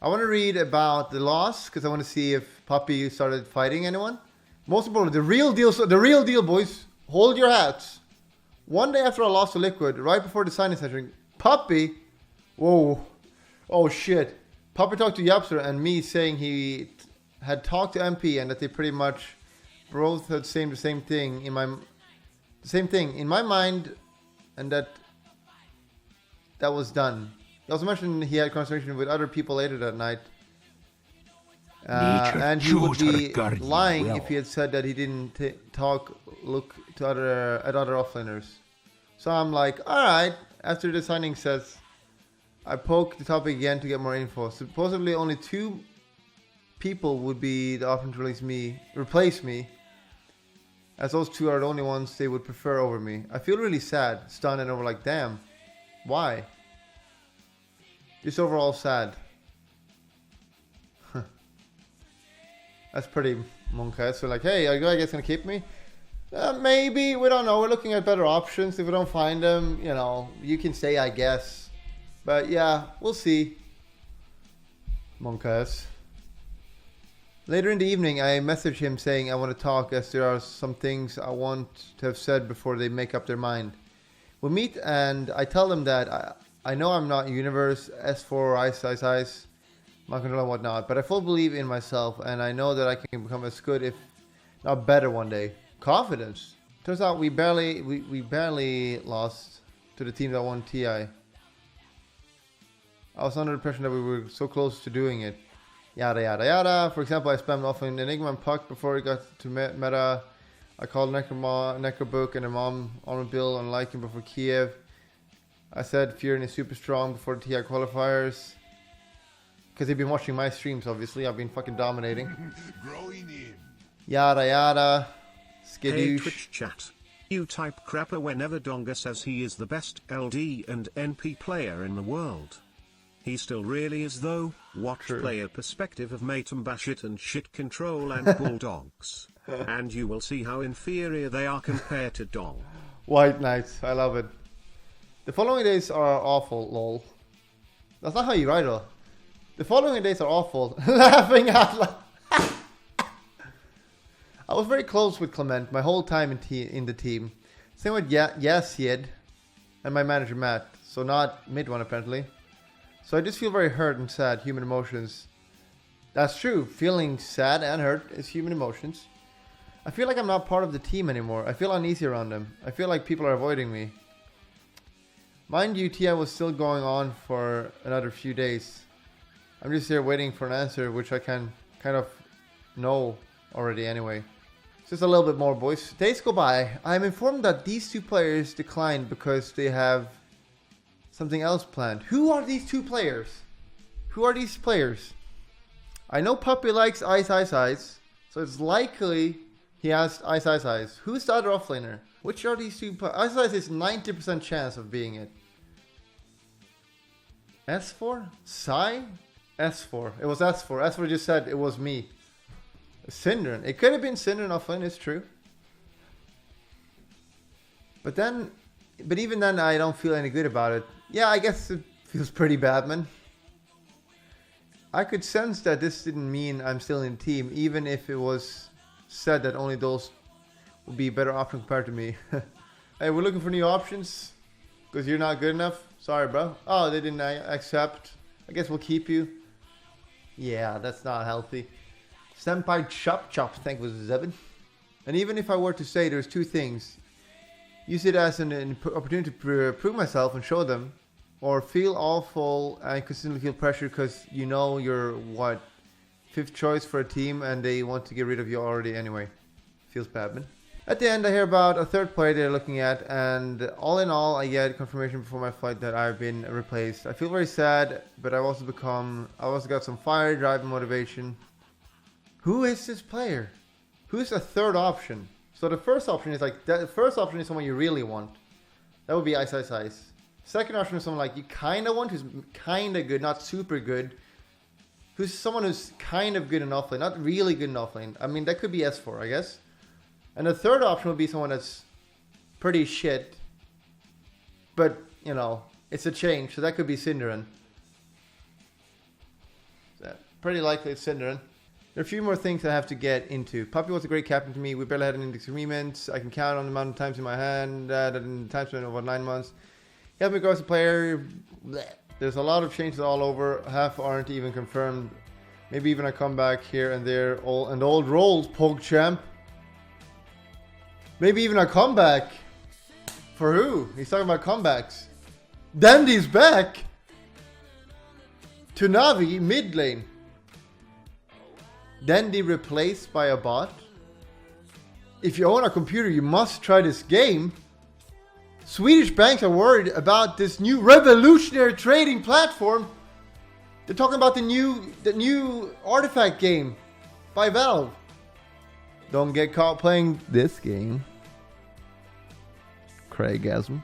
I want to read about the loss because I want to see if Puppy started fighting anyone. Most importantly, the real deal, boys. Hold your hats. One day after I lost to Liquid, right before the signing session, Puppy, whoa, oh shit. Puppy talked to Yapster and me saying he had talked to MP and that they pretty much both had saying the same thing in my mind, and that was done. He also mentioned he had conversation with other people later that night. And he would be lying if he had said that he didn't look at other offlaners. So I'm like, alright, after the signing says, I poke the topic again to get more info. Supposedly only 2 people would be the option to replace me, as those 2 are the only ones they would prefer over me. I feel really sad, stunned, and over like, damn, why? Just overall sad. That's pretty monkey. So like, hey, are you guys gonna keep me? Maybe, we don't know. We're looking at better options. If we don't find them, you know, you can say I guess. But yeah, we'll see. Monkas. Later in the evening, I message him saying I want to talk as there are some things I want to have said before they make up their mind. We meet and I tell them that I know I'm not Universe, S4, or Ice, my control and whatnot, but I fully believe in myself and I know that I can become as good, if not better, one day. Confidence. Turns out we barely lost to the team that won TI. I was under the impression that we were so close to doing it. Yada yada yada. For example, I spammed off an Enigma and Puck before it got to meta. I called Necrobook and a Mom on a bill on Lycan before Kiev. I said Furin is super strong before the TI qualifiers. Because they've been watching my streams, obviously. I've been fucking dominating. Yada yada. Skidoosh. Hey Twitch chat. You type crapper whenever Donga says he is the best LD and NP player in the world. He still really is though. Watch player perspective of Matum Bashit and Shit Control and Bulldogs. And you will see how inferior they are compared to Dong. White Knights, I love it. The following days are awful, lol. That's not how you write it. The following days are awful. Laughing out loud. I was very close with Clement my whole time in the team. Same with Yasid and my manager Matt. So not mid one apparently. So I just feel very hurt and sad. Human emotions. That's true. Feeling sad and hurt is human emotions. I feel like I'm not part of the team anymore. I feel uneasy around them. I feel like people are avoiding me. Mind you, TI was still going on for another few days. I'm just here waiting for an answer, which I can kind of know already anyway. Just a little bit more, boys. Days go by. I am informed that these 2 players declined because they have something else planned. Who are these 2 players? Who are these players? I know Puppy likes Ice, so it's likely he asked Ice. Who's the other offlaner? Which are these 2? Ice is 90% chance of being it. S4? Psy? S4. It was S4. S4 just said it was me. Syndron. It could have been Syndron offlane, it's true. But even then I don't feel any good about it. Yeah, I guess it feels pretty bad, man. I could sense that this didn't mean I'm still in the team, even if it was said that only those would be better options compared to me. Hey, we're looking for new options because you're not good enough. Sorry, bro. Oh, they didn't accept. I guess we'll keep you. Yeah, that's not healthy. Senpai Chop, thank you, Zebin. And even if I were to say there's 2 things, use it as an opportunity to prove myself and show them, or feel awful and consistently feel pressure because you know you're, 5th choice for a team and they want to get rid of you already anyway. Feels bad, man. At the end, I hear about a 3rd player they're looking at, and all in all, I get confirmation before my flight that I've been replaced. I feel very sad, but I've also got some fire, drive, and motivation. Who is this player? Who's the 3rd option? So the first option is the first option is someone you really want. That would be Ice. Second option is someone like you kind of want, who's kind of good, not super good. Who's someone who's kind of good in offlane, not really good in offlane. I mean, that could be S4, I guess. And the 3rd option would be someone that's pretty shit. But, you know, it's a change, so that could be Synderen. So, pretty likely it's Synderen. There are a few more things I have to get into. Puppy was a great captain to me. We barely had an index agreement. I can count on the amount of times in my hand. That in time spent over 9 months. He helped me grow as a player. Blech. There's a lot of changes all over. Half aren't even confirmed. Maybe even a comeback here and there. And old roles, PogChamp. Maybe even a comeback. For who? He's talking about comebacks. Dandy's back. to Navi mid lane. Dandy replaced by a bot. If you own a computer, you must try this game. Swedish banks are worried about this new revolutionary trading platform. They're talking about the new artifact game by Valve. Don't get caught playing this game. Craigasm.